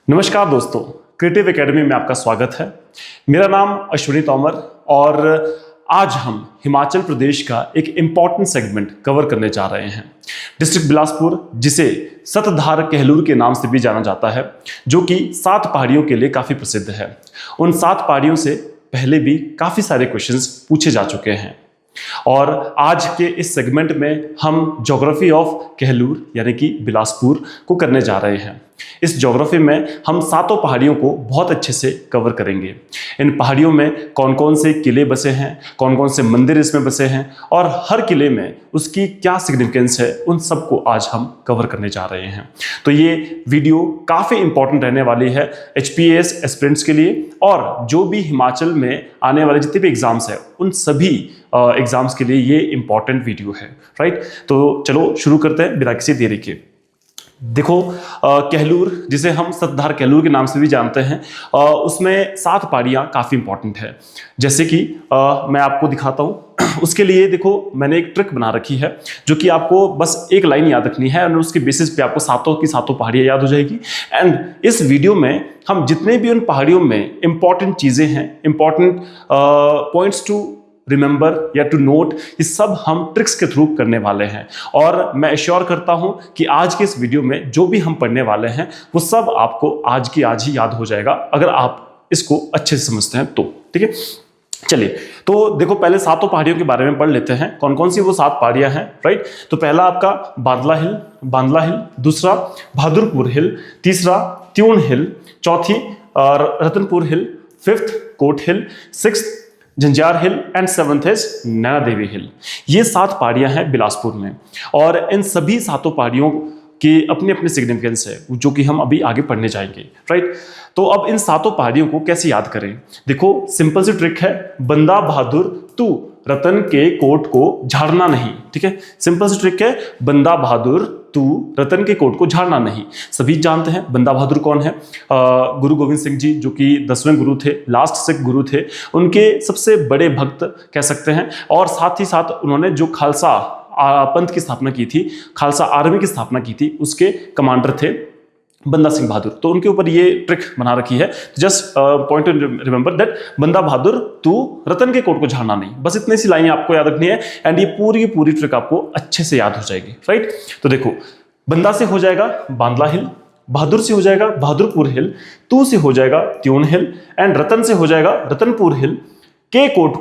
नमस्कार दोस्तों, creative academy में आपका स्वागत है। मेरा नाम अश्विनी तोमर और आज हम हिमाचल प्रदेश का एक इम्पॉर्टेंट सेगमेंट कवर करने जा रहे हैं। डिस्ट्रिक्ट बिलासपुर, जिसे सतधार कहलूर के नाम से भी जाना जाता है, जो कि 7 पहाड़ियों के लिए काफ़ी प्रसिद्ध है। उन 7 पहाड़ियों से पहले भी काफ़ी सारे क्वेश्चंस पूछे जा चुके हैं और आज के इस सेगमेंट में हम ज्योग्राफी ऑफ कहलूर यानी कि बिलासपुर को करने जा रहे हैं। इस ज्योग्राफी में हम 7 पहाड़ियों को बहुत अच्छे से कवर करेंगे। इन पहाड़ियों में कौन कौन से किले बसे हैं, कौन कौन से मंदिर इसमें बसे हैं और हर किले में उसकी क्या सिग्निफिकेंस है, उन सबको आज हम कवर करने जा रहे हैं। तो ये वीडियो काफ़ी इंपॉर्टेंट रहने वाली है HPAS एस्पिरेंट्स के लिए और जो भी हिमाचल में आने वाले जितने भी एग्जाम्स हैं उन सभी एग्जाम्स के लिए ये इंपॉर्टेंट वीडियो है, राइट। तो चलो शुरू करते हैं बिना किसी देरी के। देखो, कहलूर, जिसे हम सतधार कहलूर के नाम से भी जानते हैं, उसमें 7 पहाड़ियाँ काफ़ी इंपॉर्टेंट है। जैसे कि मैं आपको दिखाता हूँ। उसके लिए देखो, मैंने एक ट्रिक बना रखी है जो कि आपको बस एक लाइन याद रखनी है और उसके बेसिस पे आपको 7 की 7 पहाड़ियाँ याद हो जाएगी। एंड इस वीडियो में हम जितने भी उन पहाड़ियों में इंपॉर्टेंट चीज़ें हैं, इंपॉर्टेंट पॉइंट्स टू रिमेंबर या टू नोट, ये सब हम ट्रिक्स के थ्रू करने वाले हैं। और मैं एश्योर करता हूं कि आज के इस वीडियो में जो भी हम पढ़ने वाले हैं वो सब आपको आज की आज ही याद हो जाएगा, अगर आप इसको अच्छे से समझते हैं तो। ठीक है, चलिए तो देखो, पहले 7 पहाड़ियों के बारे में पढ़ लेते हैं, कौन कौन सी वो 7 पहाड़ियां हैं, राइट। तो पहला आपका बांदला हिल, दूसरा बहादुरपुर हिल, तीसरा त्यूण हिल, चौथी Ratanpur hill, 5th Kot hill, 6th Janjar hill and 7th is Naina Devi hill. ये 7 पहाड़ियां हैं बिलासपुर में और इन सभी 7 पहाड़ियों की अपनी अपनी सिग्निफिकेंस है जो कि हम अभी आगे पढ़ने जाएंगे, राइट। तो अब इन 7 पहाड़ियों को कैसे याद करें? देखो, सिंपल सी ट्रिक है, बंदा बहादुर तू रतन के कोट को झाड़ना नहीं। ठीक है, सिंपल सी ट्रिक है, बंदा बहादुर तू रतन के कोट को झाड़ना नहीं। सभी जानते हैं बंदा बहादुर कौन है। गुरु गोविंद सिंह जी, जो कि 10वें गुरु थे, लास्ट सिख गुरु थे, उनके सबसे बड़े भक्त कह सकते हैं। और साथ ही साथ उन्होंने जो खालसा पंथ की स्थापना की थी, खालसा आर्मी की स्थापना की थी, उसके कमांडर थे बंदा सिंह बहादुर। तो उनके ऊपर ये ट्रिक बना रखी है, just point two remember that बंदा बहादुर तू रतन के कोट को झाड़ना नहीं। बस इतनी सी लाइनें आपको याद रखनी है एंड ये पूरी पूरी ट्रिक आपको अच्छे से याद हो जाएगी, राइट। तो देखो, बंदा से हो जाएगा बांदला हिल, बहादुर से हो जाएगा बहादुरपुर हिल, तू से हो जाएगा त्यूण हिल एंड रतन से हो जाएगा रतनपुर हिल। के कोट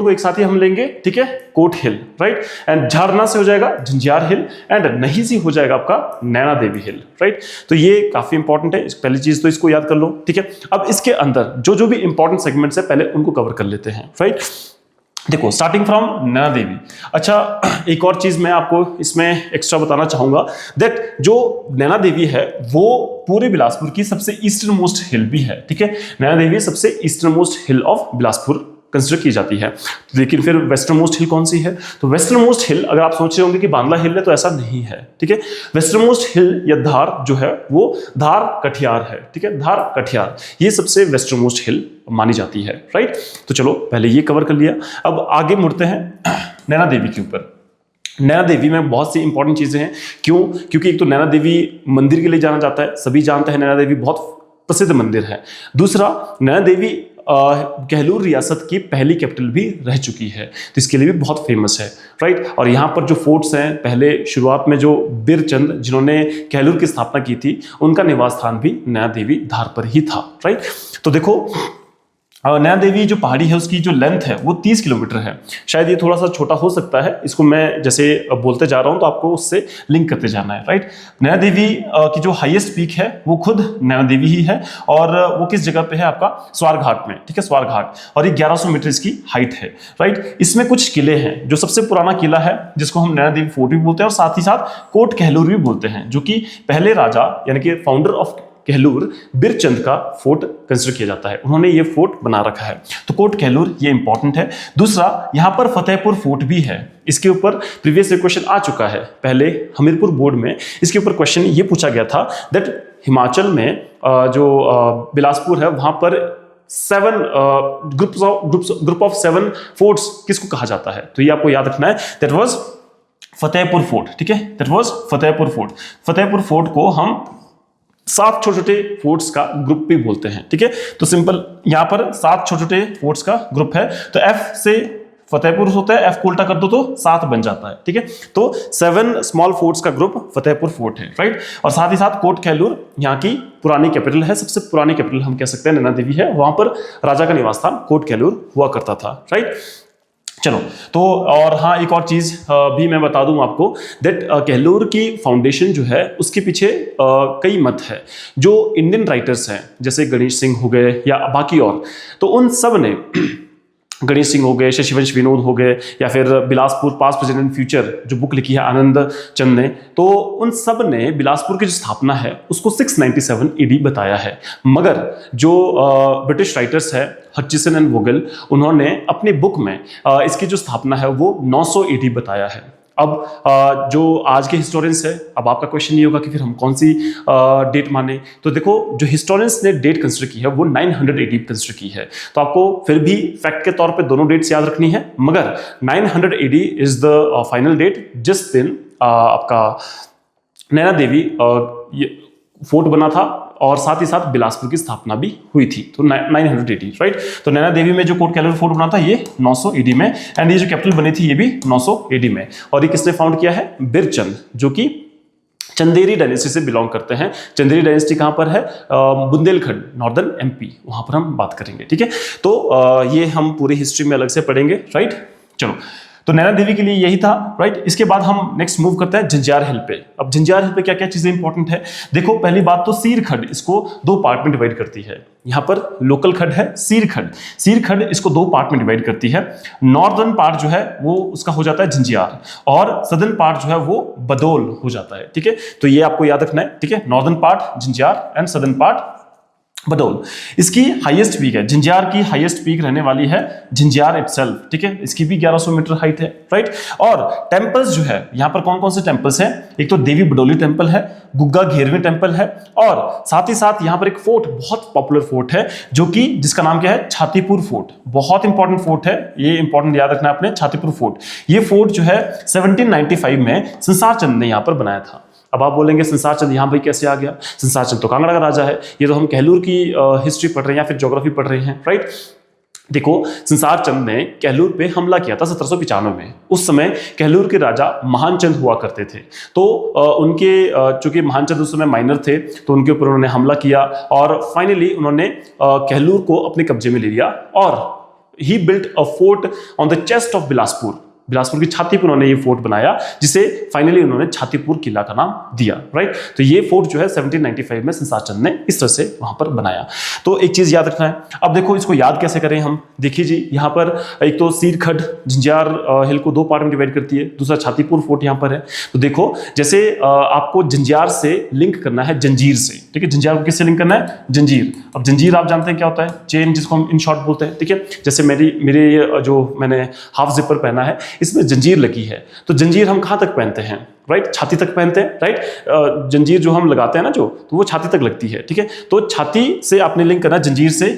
को एक साथ ही हम लेंगे, ठीक है, कोट हिल, राइट। एंड झारना से हो जाएगा झंझार हिल एंड नहीं से हो जाएगा आपका नैना देवी हिल, राइट। तो ये काफी इंपॉर्टेंट है, पहली चीज तो इसको याद कर लो, ठीक है। अब इसके अंदर जो भी इंपॉर्टेंट सेगमेंट्स है पहले उनको कवर कर लेते हैं, राइट। देखो, स्टार्टिंग फ्रॉम नैना देवी। अच्छा, एक और चीज मैं आपको इसमें एक्स्ट्रा बताना चाहूंगा दैट जो नैना देवी है वो पूरे बिलासपुर की सबसे ईस्टर्न मोस्ट हिल भी है, ठीक है। नैना देवी सबसे eastern most hill of Bilaspur consider की जाती है। लेकिन फिर वेस्टर्न मोस्ट हिल कौन सी है? तो वेस्टर्न मोस्ट हिल, अगर आप सोच रहे होंगे कि बांदला हिल है, तो ऐसा नहीं है, ठीक है। वेस्टर्न मोस्ट हिल या धार जो है वो धार कठियार है, ठीक है, धार कठियार, ये सबसे वेस्टर्न मोस्ट हिल मानी जाती है, राइट। तो चलो पहले ये कवर कर लिया, अब आगे मुड़ते हैं नैना देवी के ऊपर। नैना देवी में बहुत सी इंपॉर्टेंट चीजें हैं। क्यों? क्योंकि एक तो नैना देवी मंदिर के लिए जाना जाता है, सभी जानते हैं नैना देवी बहुत प्रसिद्ध मंदिर है। दूसरा, नैना देवी कहलूर रियासत की पहली कैपिटल भी रह चुकी है, तो इसके लिए भी बहुत फेमस है, राइट। और यहाँ पर जो फोर्ट्स हैं, पहले शुरुआत में जो बिरचंद जिन्होंने कहलूर की स्थापना की थी, उनका निवास स्थान भी नैना देवी धार पर ही था, राइट। तो देखो, नैना देवी जो पहाड़ी है उसकी जो लेंथ है वो 30 किलोमीटर है। शायद ये थोड़ा सा छोटा हो सकता है, इसको मैं जैसे बोलते जा रहा हूँ तो आपको उससे लिंक करते जाना है, राइट। नैना देवी की जो हाईएस्ट पीक है वो खुद नैना देवी ही है और वो किस जगह पे है? आपका स्वार घाट में, ठीक है, स्वार घाट। और ये 1100 मीटर इसकी हाइट है, राइट। इसमें कुछ किले हैं। जो सबसे पुराना किला है जिसको हम नैना देवी फोर्ट भी बोलते हैं और साथ ही साथ कोट कहलूर भी बोलते हैं, जो कि पहले राजा यानी कि फाउंडर ऑफ कहलूर बिरचंद का फोर्ट कंसिडर किया जाता है, उन्होंने ये फोर्ट बना रखा है। तो कोट कहलूर ये इंपॉर्टेंट है। दूसरा, यहाँ पर फतेहपुर फोर्ट भी है, इसके ऊपर प्रीवियस क्वेश्चन आ चुका है। पहले हमीरपुर बोर्ड में इसके ऊपर क्वेश्चन ये पूछा गया था दैट हिमाचल में जो बिलासपुर है वहां पर 7 ग्रुप ऑफ 7 फोर्ट्स किसको कहा जाता है? तो ये आपको याद रखना है, दैट वाज फतेहपुर फोर्ट, ठीक है, that was Fatehpur fort. Fatehpur fort को हम 7 छोटे छोटे फोर्ट्स का ग्रुप भी बोलते हैं, ठीक है। तो सिंपल यहां पर 7 छोटे छोटे फोर्ट्स का ग्रुप है, तो एफ से फतेहपुर होता है, एफ को उल्टा कर दो तो 7 बन जाता है, ठीक है। तो 7 स्मॉल फोर्ट्स का ग्रुप फतेहपुर फोर्ट है, राइट। और साथ ही साथ कोट कैलूर यहाँ की पुरानी कैपिटल है, सबसे पुरानी कैपिटल हम कह सकते हैं नैना देवी है, वहां पर राजा का निवास स्थान कोट कैलूर हुआ करता था, राइट। चलो, तो और हाँ, एक और चीज भी मैं बता दूं आपको, दैट कहलूर की फाउंडेशन जो है उसके पीछे कई मत है। जो इंडियन राइटर्स हैं जैसे गणेश सिंह हो गए या बाकी और, तो उन सब ने गणेश सिंह हो गए, शशिवंश विनोद हो गए, या फिर Bilaspur past present and future जो बुक लिखी है आनंद चंद ने, तो उन सब ने बिलासपुर की जो स्थापना है उसको 697 AD बताया है। मगर जो ब्रिटिश राइटर्स है हचिसन एंड वोगल, उन्होंने अपनी बुक में इसकी जो स्थापना है वो 900 AD बताया है। अब जो आज के हिस्टोरियंस है, अब आपका क्वेश्चन ये होगा कि फिर हम कौन सी डेट माने। तो देखो, जो हिस्टोरियंस ने डेट कंसिडर की है वो 900 AD कंसिडर की है, तो आपको फिर भी फैक्ट के तौर पे दोनों डेट्स याद रखनी है, मगर 900 AD is the final date जिस दिन आपका नैना देवी ये फोर्ट बना था, और साथ ही साथ बिलासपुर की स्थापना भी हुई थी, तो 900 AD, राइट। तो नैना देवी में जो कोट कैलूर फोर्ट बना था ये 900 AD में, एंड ये जो कैपिटल बनी थी ये भी 900 AD में। और ये किसने फाउंड किया है? बिरचंद, जो कि चंदेरी डायनेस्टी से बिलोंग करते हैं। चंदेरी डायनेस्टी कहां पर है? बुंदेलखंड, नॉर्दर्न MP, वहां पर हम बात करेंगे, ठीक है। तो ये हम पूरी हिस्ट्री में अलग से पढ़ेंगे, राइट। चलो, तो नैना देवी के लिए यही था, राइट। इसके बाद हम नेक्स्ट मूव करते हैं झंझार हिल पे। अब झंझार हिल पे क्या क्या चीजें इंपॉर्टेंट है? देखो, पहली बात तो सीर खड्ड इसको 2 पार्ट में डिवाइड करती है। यहां पर लोकल खड्ड है सीर खड्ड, सीर खड्ड इसको 2 पार्ट में डिवाइड करती है। नॉर्दर्न पार्ट जो है वो उसका हो जाता है झंझार, और सदर्न पार्ट जो है वो बदौल हो जाता है, ठीक है। तो ये आपको याद रखना है, ठीक है। Northern part Jhanjhar and southern part Badaul. इसकी हाईएस्ट पीक है, झंझार की हाईएस्ट पीक रहने वाली है झंझार इटसेल्फ, ठीक है। इसकी भी 1100 मीटर हाइट है, राइट। और टेम्पल्स जो है यहाँ पर कौन कौन से टेम्पल्स हैं? एक तो देवी बडोली टेम्पल है, गुग्गा घेरवी टेम्पल है, और साथ ही साथ यहाँ पर एक फोर्ट, बहुत पॉपुलर फोर्ट है, जो कि जिसका नाम क्या है? छातीपुर फोर्ट। बहुत इंपॉर्टेंट फोर्ट है, ये इंपॉर्टेंट याद रखना है आपने, छातीपुर फोर्ट। ये फोर्ट जो है 1795 में संसार चंद ने यहाँ पर बनाया था। अब आप बोलेंगे संसार चंद यहाँ भाई कैसे आ गया? संसार चंद तो कांगड़ा का राजा है। ये तो हम कहलूर की हिस्ट्री पढ़ रहे हैं या फिर ज्योग्राफी पढ़ रहे हैं, राइट। देखो, संसार चंद ने कहलूर पे हमला किया था 1795 में। उस समय कहलूर के राजा महानचंद हुआ करते थे, तो उनके चूंकि महानचंद उस समय माइनर थे, तो उनके ऊपर उन्होंने हमला किया, और फाइनली उन्होंने कहलूर को अपने कब्जे में ले लिया, और he built a fort on the chest of Bilaspur. Bilaspur की छाती पर उन्होंने ये फोर्ट बनाया, जिसे फाइनली उन्होंने छातीपुर किला का नाम दिया, राइट। तो ये फोर्ट जो है 1795 में संसार चंद ने इस तरह से वहां पर बनाया। तो एक चीज याद रखना है। अब देखो, इसको याद कैसे करें हम? देखिए जी, यहाँ पर एक तो सीर खड्ड झंझार हिल को 2 पार्ट में डिवाइड करती है, दूसरा छातीपुर फोर्ट यहाँ पर है। तो देखो, जैसे आपको झंझार से लिंक करना है जंजीर से, ठीक है। झंझार को किससे लिंक करना है? जंजीर। अब जंजीर आप जानते हैं क्या होता है? चेन, जिसको हम इन शॉर्ट बोलते हैं, ठीक है। जैसे मेरे जो मैंने हाफ जिपर पहना है, इसमें जंजीर लगी है, तो जंजीर हम कहां तक पहनते हैं? राइट, छाती तक पहनते हैं, राइट। जंजीर जो हम लगाते हैं ना, जो, तो वो छाती तक लगती है, ठीक है। तो छाती से आपने लिंक करना जंजीर से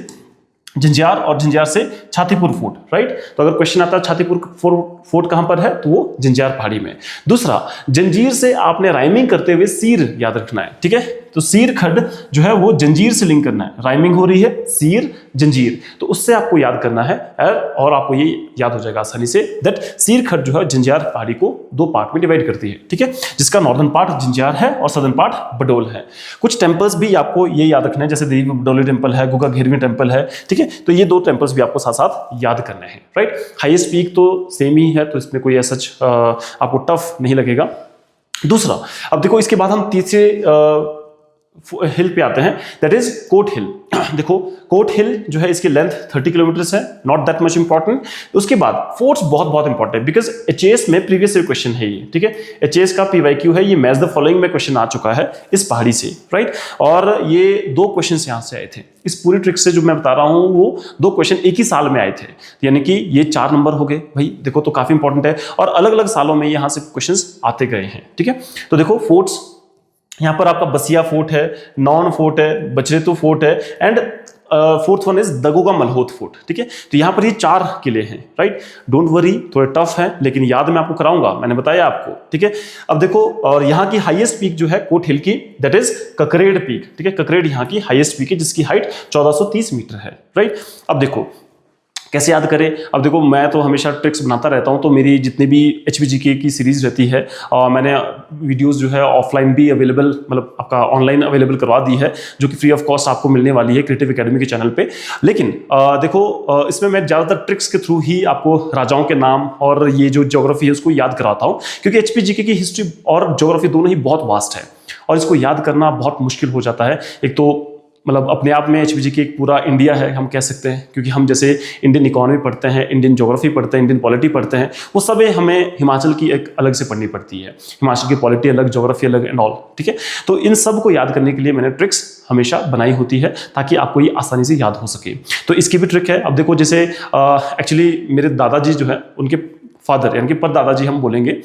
झंझार, और झंझार से छातीपुर फोर्ट, राइट। तो अगर क्वेश्चन आता है छातीपुर फोर्ट कहां पर है, तो वो झंझार पहाड़ी में। दूसरा, जंजीर से आपने राइमिंग करते हुए सीर याद रखना है, ठीक है। तो सीर खड्ड जो है वो जंजीर से लिंक करना है, राइमिंग हो रही है सीर जंजीर, तो उससे आपको याद करना है, और आपको ये याद हो जाएगा आसानी से दैट सीर खड्ड जो है झंझार पहाड़ी को 2 पार्ट में डिवाइड करती है, ठीक है। जिसका नॉर्दर्न पार्ट झंझार है और सदर्न पार्ट बडोल है। कुछ टेम्पल्स भी आपको ये याद रखना है, जैसे देवी बडोली टेम्पल है, गुग्गा घेरवी टेम्पल है, ठीक है। तो ये 2 टेम्पल्स भी आपको साथ साथ याद करने हैं, राइट। हाईएस्ट पीक तो सेम ही है, तो इसमें कोई ऐसा आपको टफ नहीं लगेगा। दूसरा, अब देखो, इसके बाद हम तीसरे हिल पे आते हैं, दैट इज कोट हिल। देखो, कोट हिल जो है इसकी लेंथ 30 किलोमीटर है, नॉट दैट मच इंपॉर्टेंट। उसके बाद फोर्ट्स बहुत बहुत इंपॉर्टेंट है, बिकॉज एचएएस में प्रीवियस ईयर क्वेश्चन है ये, ठीक है। एचएएस का पीवाईक्यू है, ये मैच द फॉलोइंग में क्वेश्चन आ चुका है इस पहाड़ी से, राइट। और ये 2 क्वेश्चन यहां से आए थे। इस पूरी ट्रिक से जो मैं बता रहा हूं, वो 2 क्वेश्चन एक ही साल में आए थे, यानी कि ये 4 नंबर हो गए भाई। देखो, तो काफी इंपॉर्टेंट है, और अलग अलग सालों में यहां से क्वेश्चन आते गए हैं, ठीक है। तो देखो, फोर्ट्स यहाँ पर आपका बसिया फोर्ट है, नॉन फोर्ट है, बचरेतु फोर्ट है, and fourth one is दगोगा Malhot fort. ठीक है, तो यहाँ पर ये 4 किले हैं, राइट। डोंट वरी, थोड़े टफ हैं लेकिन याद मैं आपको कराऊंगा, मैंने बताया आपको। ठीक है, अब देखो, और यहाँ की हाईएस्ट पीक जो है कोट हिल की, दैट इज ककरेड पीक। ठीक है, ककरेड यहाँ की हाईएस्ट पीक है जिसकी हाइट 1430 मीटर है, राइट। अब देखो कैसे याद करें। अब देखो, मैं तो हमेशा ट्रिक्स बनाता रहता हूं, तो मेरी जितनी भी HPGK की सीरीज रहती है, मैंने वीडियोस जो है ऑफलाइन भी अवेलेबल, मतलब आपका ऑनलाइन अवेलेबल करवा दी है, जो कि फ्री ऑफ कॉस्ट आपको मिलने वाली है क्रिएटिव एकेडमी के चैनल पे। लेकिन देखो, इसमें मैं ज़्यादातर ट्रिक्स के थ्रू ही आपको राजाओं के नाम और ये जो ज्योग्राफी है उसको याद कराता हूँ, क्योंकि HPGK की हिस्ट्री और ज्योग्राफी दोनों ही बहुत वास्ट है और इसको याद करना बहुत मुश्किल हो जाता है। एक तो मतलब अपने आप में HPGK एक पूरा इंडिया है हम कह सकते हैं, क्योंकि हम जैसे इंडियन इकोनॉमी पढ़ते हैं, इंडियन ज्योग्राफी पढ़ते हैं, इंडियन पॉलिटी पढ़ते हैं, वो सब हमें हिमाचल की एक अलग से पढ़नी पड़ती है। हिमाचल की पॉलिटी अलग, ज्योग्राफी अलग एंड ऑल। ठीक है, तो इन सब को याद करने के लिए मैंने ट्रिक्स हमेशा बनाई होती है ताकि आपको ये आसानी से याद हो सके। तो इसकी भी ट्रिक है। अब देखो, जैसे एक्चुअली मेरे दादाजी जो है, उनके फादर यानी कि परदादाजी हम बोलेंगे,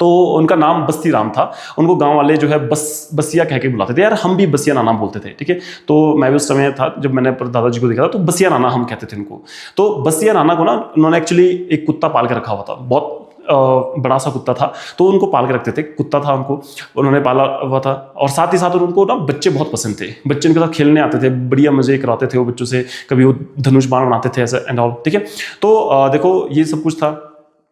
तो उनका नाम बस्ती राम था। उनको गांव वाले जो है बसिया कह के बुलाते थे। यार हम भी बसिया नाना बोलते थे। ठीक है, तो मैं भी उस समय था जब मैंने दादाजी को देखा था, तो बसिया नाना हम कहते थे उनको। तो बसिया नाना को ना उन्होंने एक्चुअली एक कुत्ता पाल के रखा हुआ था, बहुत बड़ा सा कुत्ता था, तो उनको पाल के रखते थे। कुत्ता था उनको, उन्होंने पाला हुआ था, और साथ ही साथ उनको ना बच्चे बहुत पसंद थे। बच्चे उनके साथ खेलने आते थे, बढ़िया मजे कराते थे वो बच्चों से, कभी वो धनुष बाण बनाते थे ऐसे एंड ऑल। ठीक है, तो देखो ये सब कुछ था,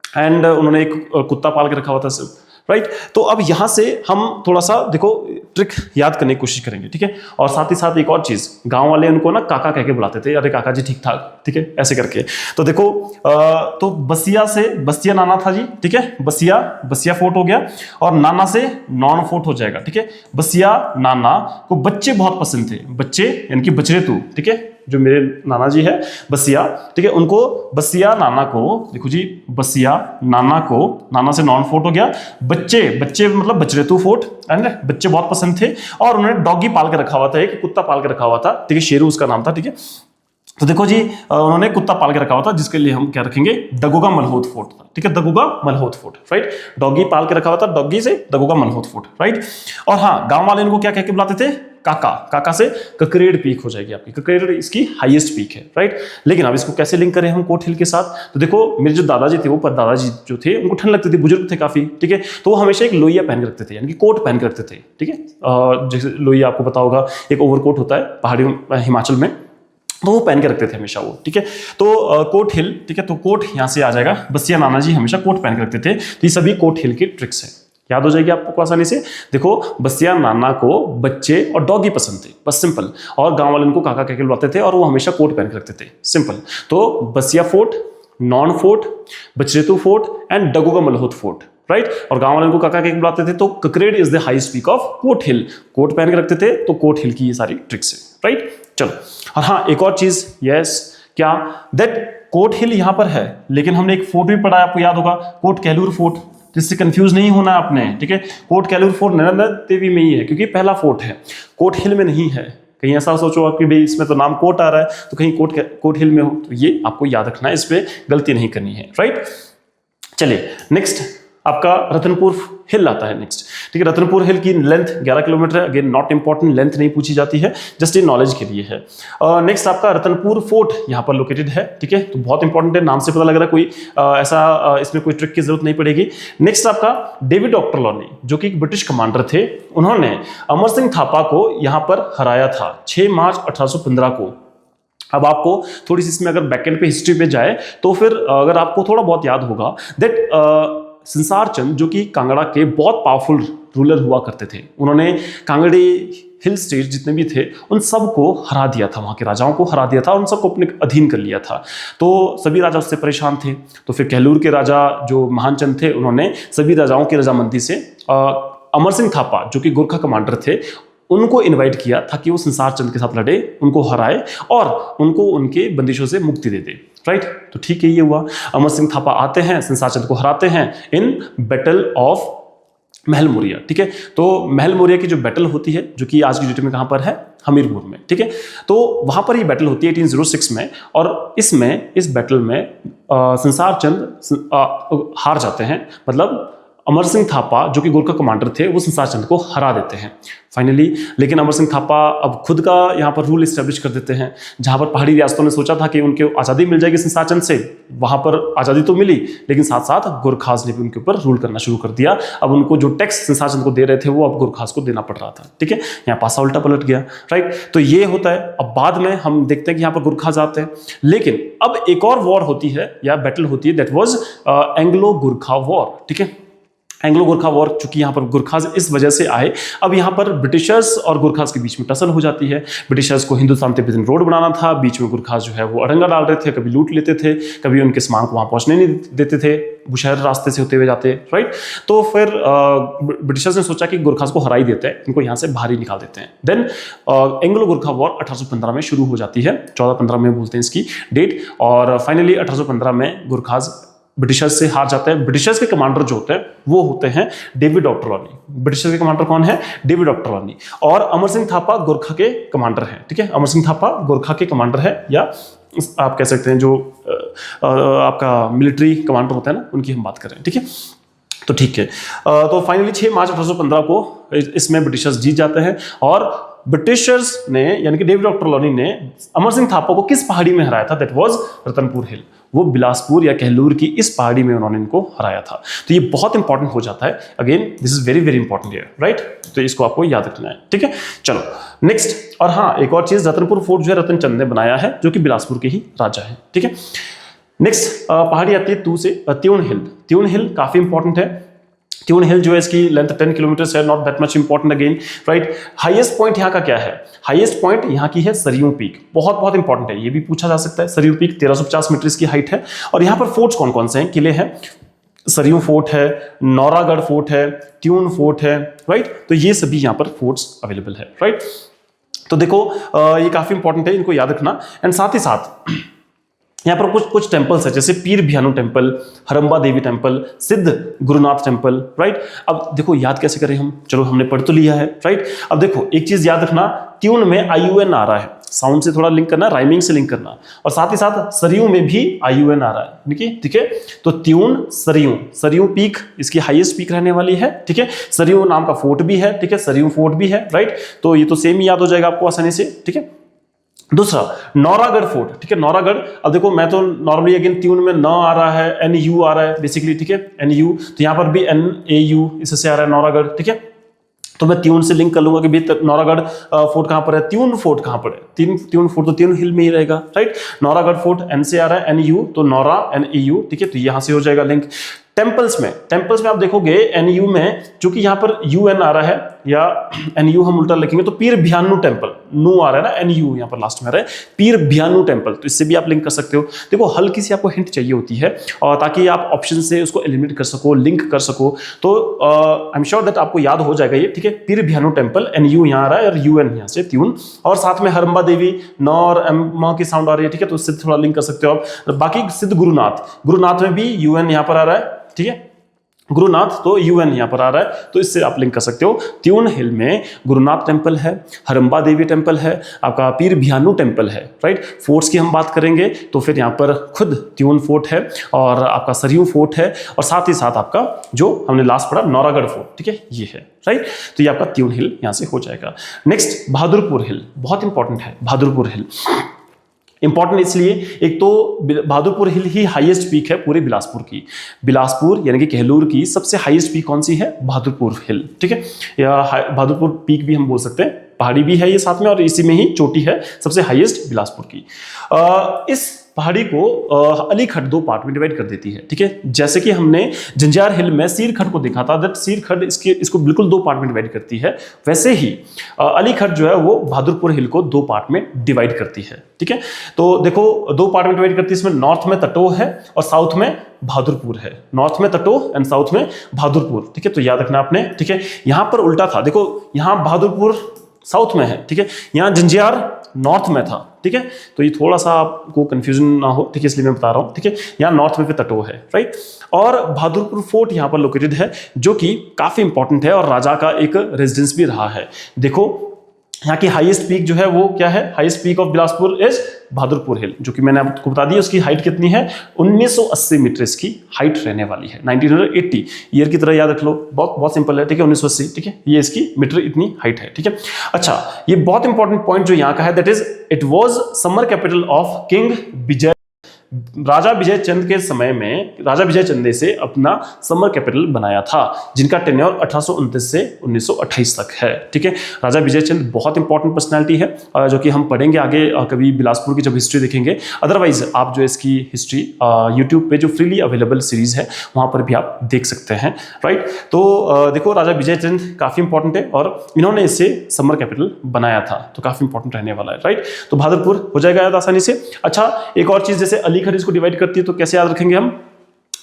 एंड उन्होंने एक कुत्ता पाल के रखा हुआ था सब, राइट। तो अब यहाँ से हम थोड़ा सा देखो ट्रिक याद करने की कोशिश करेंगे। ठीक है, और साथ ही साथ एक और चीज, गांव वाले उनको ना काका कह के बुलाते थे, अरे काका जी ठीक ठाक। ठीक है, ऐसे करके। तो देखो, तो बसिया से बसिया नाना था जी। ठीक है, बसिया फोर्ट हो गया, और नाना से नॉन फोर्ट हो जाएगा। ठीक है, बसिया नाना को बच्चे बहुत पसंद थे, बच्चे यानी कि बचरेतु। ठीक है, जो मेरे नाना जी है बसिया, ठीक है, उनको बसिया नाना को, देखो जी, बसिया नाना को, नाना से नॉन फोर्ट हो गया, बच्चे मतलब बचरेतु फोर्ट, एंड बच्चे बहुत पसंद थे, और उन्होंने डॉगी पाल के रखा हुआ था, एक कुत्ता पाल के रखा हुआ था। ठीक है, शेरू उसका नाम था। ठीक है, तो देखो जी, उन्होंने कुत्ता पाल के रखा हुआ था, जिसके लिए हम क्या रखेंगे, दगोगा मलहोत फोर्ट था। ठीक है, दगोगा मलहोत फोर्ट, राइट। डॉगी पाल के रखा हुआ था, डॉगी से दगोगा मलहोत फोर्ट, राइट। और हाँ, गांव वाले इनको क्या कह के बुलाते थे, काका। काका से ककरेड पीक हो जाएगी आपकी, ककरेड इसकी हाईएस्ट पीक है, राइट। लेकिन अब इसको कैसे लिंक करें हम कोट हिल के साथ। तो देखो, मेरे जो दादाजी थे, वो परदादाजी जो थे, उनको ठंड लगती थी, बुजुर्ग थे काफी। ठीक है, तो वो हमेशा एक लोहिया पहन के रखते थे, यानी कि कोट पहन के रखते थे। ठीक है, जैसे लोहिया आपको पता होगा, एक ओवरकोट होता है पहाड़ी हिमाचल में, तो वो पहन के रखते थे हमेशा वो। ठीक है, तो कोट हिल, ठीक है, तो कोट यहां से आ जाएगा, बसिया नाना जी हमेशा कोट पहन के रखते थे। तो ये सभी कोट हिल की ट्रिक्स है, याद हो जाएगी आपको आसानी से। देखो, बसिया नाना को बच्चे और डॉगी पसंद थे, बस सिंपल, और गांव वाले उनको काका कह के बुलाते थे, और वो हमेशा कोट पहन के रखते थे, सिंपल। तो Basia fort, Naun fort, Bachhretu fort and Dagoga Malhot fort, right. और गांव वाले उनको काका कह के बुलाते थे। तो Kakred is the highest peak of Kot hill, coat पहन के रखते थे, तो कोट हिल की ये सारी ट्रिक्स है, राइट। चलो, और हाँ, एक और चीज, यस, क्या, दैट कोट हिल यहां पर है, लेकिन हमने एक फोर्ट भी पढ़ा है, आपको याद होगा, कोट कैलूर फोर्ट, जिससे कंफ्यूज नहीं होना आपने। ठीक है, कोट कैलूर फोर्ट नर्मदा देवी में ही है, क्योंकि पहला फोर्ट है, कोट हिल में नहीं है। कहीं ऐसा सोचो आप कि भाई इसमें तो नाम कोट आ रहा है, तो कहीं कोट हिल में हो, तो ये आपको याद रखना है, इस पे गलती नहीं करनी है, राइट। चलिए, नेक्स्ट आपका रतनपुर हिल आता है नेक्स्ट। ठीक है, रतनपुर हिल की लेंथ 11 किलोमीटर है। अगेन नॉट इंपॉर्टेंट, लेंथ नहीं पूछी जाती है, जस्ट ये नॉलेज के लिए है। नेक्स्ट आपका रतनपुर फोर्ट यहाँ पर लोकेटेड है। ठीक है, तो बहुत इंपॉर्टेंट है, नाम से पता लग रहा है, कोई ऐसा इसमें कोई ट्रिक की जरूरत नहीं पड़ेगी। नेक्स्ट आपका डेविड ऑक्टरलॉनी, जो कि एक ब्रिटिश कमांडर थे, उन्होंने अमर सिंह थापा को यहाँ पर हराया था 6 मार्च 1815 को। अब आपको थोड़ी सी इसमें अगर बैकेंड पे हिस्ट्री पे जाए, तो फिर अगर आपको थोड़ा बहुत याद होगा, दैट संसार चंद, जो कि कांगड़ा के बहुत पावरफुल रूलर हुआ करते थे, उन्होंने कांगड़ी हिल स्टेट जितने भी थे उन सबको हरा दिया था, वहाँ के राजाओं को हरा दिया था, उन सबको अपने अधीन कर लिया था। तो सभी राजा उससे परेशान थे। तो फिर कहलूर के राजा जो महानचंद थे, उन्होंने सभी राजाओं की रजामंदी से अमर सिंह थापा, जो कि गोरखा कमांडर थे, उनको इनवाइट किया था कि वो संसार चंद के साथ लड़े, उनको हराए और उनको उनके बंदिशों से मुक्ति दे दे, राइट। तो ठीक है, ये हुआ। अमर सिंह थापा आते हैं, संसार चंद को हराते हैं इन बैटल ऑफ महल मुरिया। ठीक है, तो महल मुरिया की जो बैटल होती है, जो कि आज की डेट में कहां पर है, हमीरपुर में। ठीक है, तो वहां पर ये बैटल होती है 1806 में, और इसमें इस बैटल में संसार चंद हार जाते हैं, मतलब अमर सिंह थापा जो कि गोरखा कमांडर थे वो संसार चंद को हरा देते हैं फाइनली। लेकिन अमर सिंह थापा अब खुद का यहाँ पर रूल इस्टेब्लिश कर देते हैं। जहाँ पर पहाड़ी रियासतों ने सोचा था कि उनके आज़ादी मिल जाएगी संसार चंद से, वहाँ पर आज़ादी तो मिली, लेकिन साथ साथ गोरखास ने भी उनके ऊपर रूल करना शुरू कर दिया। अब उनको जो टैक्स संसार चंद को दे रहे थे वो अब गोरखास को देना पड़ रहा था। ठीक है, यहाँ पासा उल्टा पलट गया, राइट। तो ये होता है। अब बाद में हम देखते हैं कि यहाँ पर गोरखास आते हैं, लेकिन अब एक और वॉर होती है या बैटल होती है, that was Anglo Gorkha war. ठीक है, एंग्लो गोरखा वॉर, चूंकि यहाँ पर गोरखास इस वजह से आए, अब यहाँ पर ब्रिटिशर्स और गोरखास के बीच में टसल हो जाती है। ब्रिटिशर्स को हिंदुस्तान तिब्बतन रोड बनाना था, बीच में गोरखास जो है वो अड़ंगा डाल रहे थे, कभी लूट लेते थे, कभी उनके सामान को वहाँ पहुँचने नहीं देते थे, बुशहर रास्ते से होते हुए जाते, राइट। तो फिर ब्रिटिशर्स ने सोचा कि गोरखास को हरा ही देते हैं, इनको यहाँ से बाहर ही निकाल देते हैं। देन एंग्लो गोरखा वॉर 1815 में शुरू हो जाती है, 1415 में बोलते हैं इसकी डेट, और फाइनली 1815 में गोरखास ब्रिटिशर्स से हार जाता है। ब्रिटिशर्स के कमांडर जो होते हैं वो होते हैं डेविड ऑक्टरॉनी। ब्रिटिशर्स के कमांडर कौन है? डेविड ऑक्टरॉनी। और अमर सिंह थापा गोरखा के कमांडर हैं। ठीक है, अमर सिंह थापा गोरखा के कमांडर है, या आप कह सकते हैं जो आपका मिलिट्री कमांडर होता है ना, उनकी हम बात कर रहे हैं। ठीक है, तो ठीक है। तो फाइनली 6 मार्च 1815 को इसमें ब्रिटिशर्स जीत जाते हैं, और ब्रिटिशर्स ने यानी कि डेविड ऑक्टरॉनी ने अमर सिंह थापा को किस पहाड़ी में हराया था? दैट वाज रतनपुर हिल। वो बिलासपुर या कहलूर की इस पहाड़ी में उन्होंने इनको हराया था। तो ये बहुत इंपॉर्टेंट हो जाता है। Again this is very very important here, right. तो इसको आपको याद रखना है। ठीक है, चलो नेक्स्ट। और हाँ, एक और चीज, रतनपुर फोर्ट जो है रतन चंद ने बनाया है, जो कि बिलासपुर के ही राजा है। ठीक है, नेक्स्ट पहाड़ी आती है त्यून हिल। त्यून हिल काफी इंपॉर्टेंट है। ट्यून हिल जो है इसकी लेंथ 10 किलोमीटर है, not that much important again, right. Highest point यहाँ का क्या है? हाईएस्ट पॉइंट यहाँ की है सरयू पीक, बहुत बहुत इंपॉर्टेंट है, ये भी पूछा जा सकता है। सरयू पीक 1350 मीटर इसकी हाइट है। और यहाँ पर फोर्ट्स कौन कौन से हैं, किले हैं? सरयू फोर्ट है, नौरागढ़ फोर्ट है, ट्यून फोर्ट है, राइट। तो ये सभी यहाँ पर फोर्ट्स अवेलेबल है, राइट। तो देखो ये काफी इंपॉर्टेंट है, इनको याद रखना। एंड साथ ही साथ यहाँ पर कुछ टेम्पल्स है, जैसे पीर भियानू टेम्पल, हरम्बा देवी टेम्पल, सिद्ध गुरुनाथ टेम्पल, राइट। अब देखो याद कैसे करें हम, चलो हमने पढ़ तो लिया है, राइट। अब देखो एक चीज याद रखना, ट्यून में IUN आ रहा है, साउंड से थोड़ा लिंक करना, राइमिंग से लिंक करना, और साथ ही साथ सरयू में भी IUN आ रहा है। ठीक है, तो ट्यून सरयू पीक इसकी हाईएस्ट पीक रहने वाली है। ठीक है, सरयू नाम का फोर्ट भी है, ठीक है, सरयू फोर्ट भी है, राइट। तो ये तो सेम ही याद हो जाएगा आपको आसानी से। ठीक है, दूसरा नौरागढ़ फोर्ट। ठीक है, नौरागढ़, अब देखो मैं तो नॉर्मली अगेन ट्यून में न आ रहा है, NU आ रहा है बेसिकली। ठीक है, NU, तो यहाँ पर भी NAU इससे आ रहा है नौरागढ़। ठीक है, तो मैं ट्यून से लिंक कर लूंगा कि भाई नौरागढ़ फोर्ट कहाँ पर है, ट्यून फोर्ट कहाँ पर है, ट्यून फोर्ट तो ट्यून हिल में ही रहेगा, राइट। नौरागढ़ फोर्ट N से आ रहा है, NU तो नौरा NAU। ठीक है, तो यहाँ से हो जाएगा लिंक। टेम्पल्स में आप देखोगे NU में चूंकि यहाँ पर UN आ रहा है, या NU हम उल्टा लिखेंगे तो पीर भियानू टेम्पल, नू आ रहा है ना, NU यहाँ पर लास्ट में आ रहा है, पीर भियानू टेम्पल, तो इससे भी आप लिंक कर सकते हो। देखो हल्की सी आपको हिंट चाहिए होती है, और ताकि आप ऑप्शन से उसको एलिमिनेट कर सको, लिंक कर सको। तो आई एम श्योर दैट आपको याद हो जाएगा ये। ठीक है, पीर भियानू टेम्पल, NU यहाँ आ रहा है, और UN यहाँ से ट्यून, और साथ में हरम्बा देवी, नौ और M की साउंड आ रही है। ठीक है, तो उससे थोड़ा लिंक कर सकते हो आप। बाकी सिद्ध गुरुनाथ में भी UN यहाँ पर आ रहा है। ठीक है, गुरुनाथ तो UN यहाँ पर आ रहा है, तो इससे आप लिंक कर सकते हो। ट्यून हिल में गुरुनाथ टेम्पल है, हरम्बा देवी टेम्पल है, आपका पीर भियानू टेम्पल है, राइट। फोर्ट्स की हम बात करेंगे तो फिर यहाँ पर खुद ट्यून फोर्ट है, और आपका सरयू फोर्ट है, और साथ ही साथ आपका जो हमने लास्ट पढ़ा नौरागढ़ फोर्ट, ठीक है, ये है, राइट। तो ये आपका ट्यून हिल यहाँ से हो जाएगा। नेक्स्ट बहादुरपुर हिल, बहुत इंपॉर्टेंट है बहादुरपुर हिल। इंपॉर्टेंट इसलिए, एक तो बहादुरपुर हिल ही हाईएस्ट पीक है पूरे बिलासपुर की। बिलासपुर यानी कि कहलूर की सबसे हाईएस्ट पीक कौन सी है? बहादुरपुर हिल। ठीक है, या बहादुरपुर पीक भी हम बोल सकते हैं, पहाड़ी भी है ये साथ में, और इसी में ही चोटी है सबसे हाईएस्ट बिलासपुर की। इस पहाड़ी को अलीखट 2 पार्ट में डिवाइड कर देती है। ठीक है, जैसे कि हमने जंजियार हिल में सीरखट को देखा था, दैट सीरखट इसको बिल्कुल 2 पार्ट में डिवाइड करती है, वैसे ही अलीखट जो है वो बहादुरपुर हिल को 2 पार्ट में डिवाइड करती है। ठीक है, तो देखो 2 पार्ट में डिवाइड करती है, इसमें नॉर्थ में तटोह है और साउथ में बहादुरपुर है। नॉर्थ में तटोह एंड साउथ में बहादुरपुर। ठीक है, तो याद रखना आपने। ठीक है, यहां पर उल्टा था, देखो यहां बहादुरपुर साउथ में है, ठीक है, यहां जंजियार नॉर्थ में था। ठीक है, तो ये थोड़ा सा आपको कंफ्यूजन ना हो, ठीक है, इसलिए मैं बता रहा हूं। ठीक है, यहाँ नॉर्थ में फिर तटोह है, राइट। और बहादुरपुर फोर्ट यहाँ पर लोकेटेड है, जो कि काफी इंपॉर्टेंट है और राजा का एक रेजिडेंस भी रहा है। देखो यहाँ की हाईएस्ट पीक जो है वो क्या है, highest peak of Bilaspur is Bahadurpur hill, जो कि मैंने आपको बता दिया। उसकी हाइट कितनी है, 1980 मीटर इसकी हाइट रहने वाली है। 1980 ईयर की तरह याद रख लो, बहुत बहुत सिंपल है, ठीक है, 1980, ठीक है, ये इसकी मीटर इतनी हाइट है, ठीक है। अच्छा, ये बहुत इंपॉर्टेंट पॉइंट जो यहाँ का है, that is it was summer capital of king Vijay. राजा विजय चंद के समय में राजा विजय चंद ने से अपना समर कैपिटल बनाया था, जिनका टेन्योर 1829 से 1928 तक है, ठीक है। राजा विजय चंद बहुत इंपॉर्टेंट पर्सनालिटी है, जो कि हम पढ़ेंगे आगे कभी बिलासपुर की जब हिस्ट्री देखेंगे। अदरवाइज आप जो इसकी हिस्ट्री यूट्यूब पे जो फ्रीली अवेलेबल सीरीज है वहां पर भी आप देख सकते हैं, राइट। तो देखो, राजा विजय चंद काफी इंपॉर्टेंट है और इन्होंने इसे समर कैपिटल बनाया था, तो काफी इंपॉर्टेंट रहने वाला है, राइट। तो बहादुरपुर हो जाएगा याद आसानी से। अच्छा, एक और चीज, जैसे अलीगढ़ इसको डिवाइड करती है, तो कैसे याद रखेंगे हम।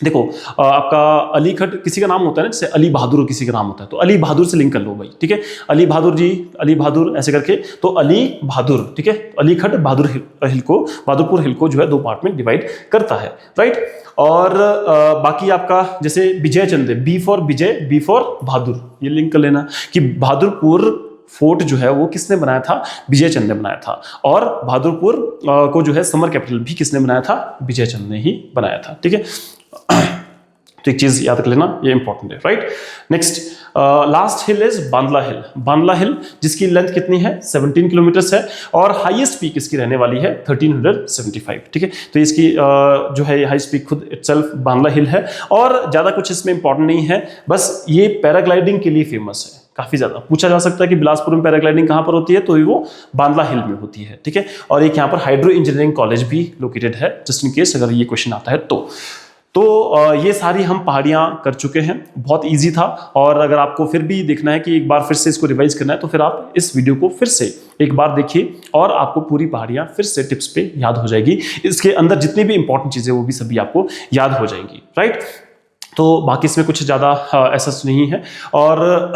देखो, आपका अलीगढ़ किसी का नाम होता है ना, जैसे अली बहादुर किसी का नाम होता है, तो अली बहादुर से लिंक कर लो भाई, ठीक है। अली बहादुर जी, अली बहादुर ऐसे करके, तो अली बहादुर, ठीक है। अलीगढ़ बहादुर हिल को, बहादुरपुर हिल को जो है 2 पार्ट में डिवाइड करता है, राइट। और बाकी आपका जैसे Vijay Chand, B for Vijay, B for Bahadur, ये लिंक कर लेना कि बहादुरपुर फोर्ट जो है वो किसने बनाया था, विजय चंद ने बनाया था। और बहादुरपुर को जो है समर कैपिटल भी किसने बनाया था, विजय चंद ने ही बनाया था, ठीक है। तो एक चीज याद रख लेना, ये इंपॉर्टेंट है, right. Next, last hill is Bandla hill. Bandla hill जिसकी लेंथ कितनी है, 17 किलोमीटर है, और हाईएस्ट पीक इसकी रहने वाली है 1375, ठीक है। तो इसकी जो है हाईएस्ट पीक खुद इटसेल्फ बांदला हिल है, और ज्यादा कुछ इसमें इंपॉर्टेंट नहीं है, बस ये पैराग्लाइडिंग के लिए फेमस है। काफी ज्यादा पूछा जा सकता है कि बिलासपुर में पैराग्लाइडिंग कहां पर होती है, तो वो बांदला हिल में होती है, ठीक है। और एक यहाँ पर हाइड्रो इंजीनियरिंग कॉलेज भी लोकेटेड है, जस्ट इन केस अगर ये क्वेश्चन आता है तो ये सारी हम पहाड़ियां कर चुके हैं, बहुत इजी था। और अगर आपको फिर भी देखना है कि एक बार फिर से इसको रिवाइज करना है, तो फिर आप इस वीडियो को फिर से एक बार देखिए और आपको पूरी पहाड़ियां फिर से टिप्स पे याद हो जाएगी। इसके अंदर जितनी भी इंपॉर्टेंट चीजें वो भी सभी आपको याद हो जाएंगी, राइट। तो बाकी इसमें कुछ ज्यादा ऐसा नहीं है। और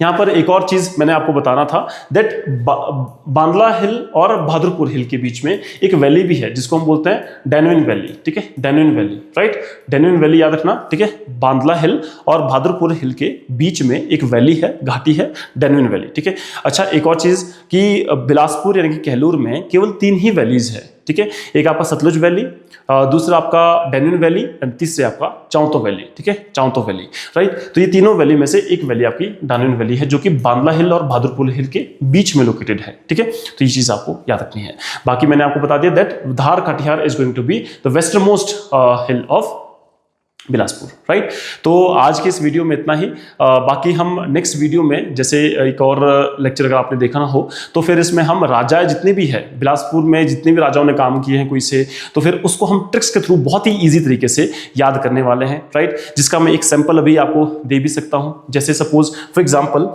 यहाँ पर एक और चीज मैंने आपको बताना था, दैट बांदला हिल और बहादुरपुर हिल के बीच में एक वैली भी है, जिसको हम बोलते हैं डैनविन वैली, ठीक है। डैनविन वैली, राइट, डैनविन वैली याद रखना, ठीक है। बांदला हिल और बहादुरपुर हिल के बीच में एक वैली है, घाटी है, डैनविन वैली, ठीक है। अच्छा, एक और चीज कि बिलासपुर यानी कि कहलूर में केवल 3 ही वैलीज है, ठीक है। एक आपका सतलुज वैली, दूसरा आपका डैनविन वैली, एंड तीसरे आपका चांतो वैली, ठीक है, चांतो वैली, राइट। तो ये तीनों वैली में से एक वैली आपकी डैनविन वैली है, जो कि बांदला हिल और बहादुरपुर हिल के बीच में लोकेटेड है, ठीक है। तो ये चीज आपको याद रखनी है। बाकी मैंने आपको बता दिया that Dhar Katihar is going to be the westernmost hill of Bilaspur, right. तो आज के इस वीडियो में इतना ही। बाकी हम नेक्स्ट वीडियो में, जैसे एक और लेक्चर अगर आपने देखना हो, तो फिर इसमें हम राजा जितने भी है बिलासपुर में, जितने भी राजाओं ने काम किए हैं कोई से, तो फिर उसको हम ट्रिक्स के थ्रू बहुत ही ईजी तरीके से याद करने वाले हैं, राइट। जिसका मैं एक सैंपल अभी आपको दे भी सकता हूं। जैसे सपोज फॉर एग्जाम्पल,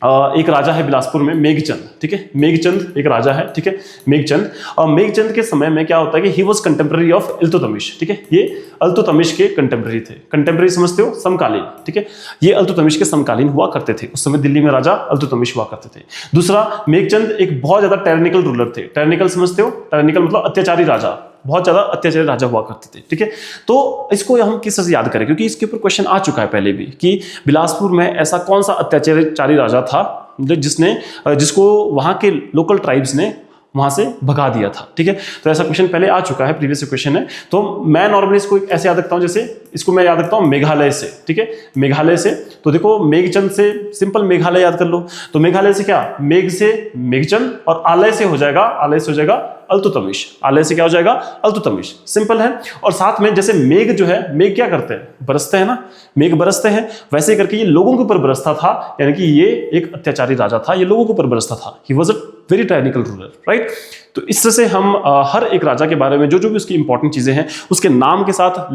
एक राजा है बिलासपुर में, मेघचंद, ठीक है। मेघचंद एक राजा है, ठीक है, मेघचंद। और मेघचंद के समय में क्या होता है कि he was contemporary of Iltutmish, ठीक है। ये इल्तुतमिश के कंटेम्प्रेरी थे। कंटेम्प्रेरी समझते हो, समकालीन, ठीक है। ये इल्तुतमिश के समकालीन हुआ करते थे, उस समय दिल्ली में राजा इल्तुतमिश हुआ करते थे। दूसरा, मेघचंद एक बहुत ज्यादा टायरनिकल रूलर थे। टायरनिकल समझते हो, टायरनिकल मतलब अत्याचारी राजा, बहुत ज्यादा अत्याचारी राजा हुआ करते थे, ठीक है। तो इसको हम किस तरह से याद करें, क्योंकि इसके ऊपर क्वेश्चन आ चुका है पहले भी कि बिलासपुर में ऐसा कौन सा अत्याचारी राजा था जिसको वहां के लोकल ट्राइब्स ने वहां से भगा दिया था, ठीक है। तो ऐसा क्वेश्चन पहले आ चुका है, प्रीवियस क्वेश्चन है। तो मैं नॉर्मली इसको ऐसे याद रखता हूं, जैसे इसको मैं याद रखता हूं मेघालय से, ठीक है, मेघालय से। तो देखो, मेघचंद से सिंपल मेघालय याद कर लो, तो मेघालय से क्या, मेघ से मेघचंद, और आलय से हो जाएगा इल्तुतमिश। आलय से क्या हो जाएगा, इल्तुतमिश, सिंपल है। और साथ में जैसे मेघ जो है, मेघ क्या करते हैं, बरसते हैं ना, मेघ बरसते हैं, वैसे करके ये लोगों के ऊपर बरसता था, यानी कि ये एक अत्याचारी राजा था, ये लोगों के ऊपर बरसता था। He was a very tyrannical ruler, right. तो इस तरह से हम हर एक राजा के बारे में जो जो भी उसकी इंपॉर्टेंट चीजें हैं उसके नाम के साथ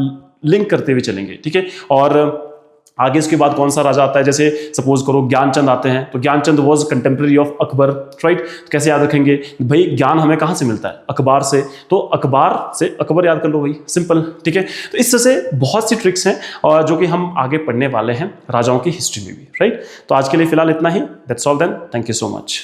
लिंक करते हुए चलेंगे, ठीक है। और आगे इसके बाद कौन सा राजा आता है, जैसे सपोज करो ज्ञानचंद आते हैं, तो Gyanchand was contemporary of Akbar, right. कैसे याद रखेंगे भाई, ज्ञान हमें कहां से मिलता है, अखबार से, तो अखबार से अकबर याद कर लो भाई, सिंपल, ठीक है। तो इस तरह से बहुत सी ट्रिक्स हैं और जो कि हम आगे पढ़ने वाले हैं राजाओं की हिस्ट्री में भी, राइट। तो आज के लिए फिलहाल इतना ही, that's all then, thank you so much.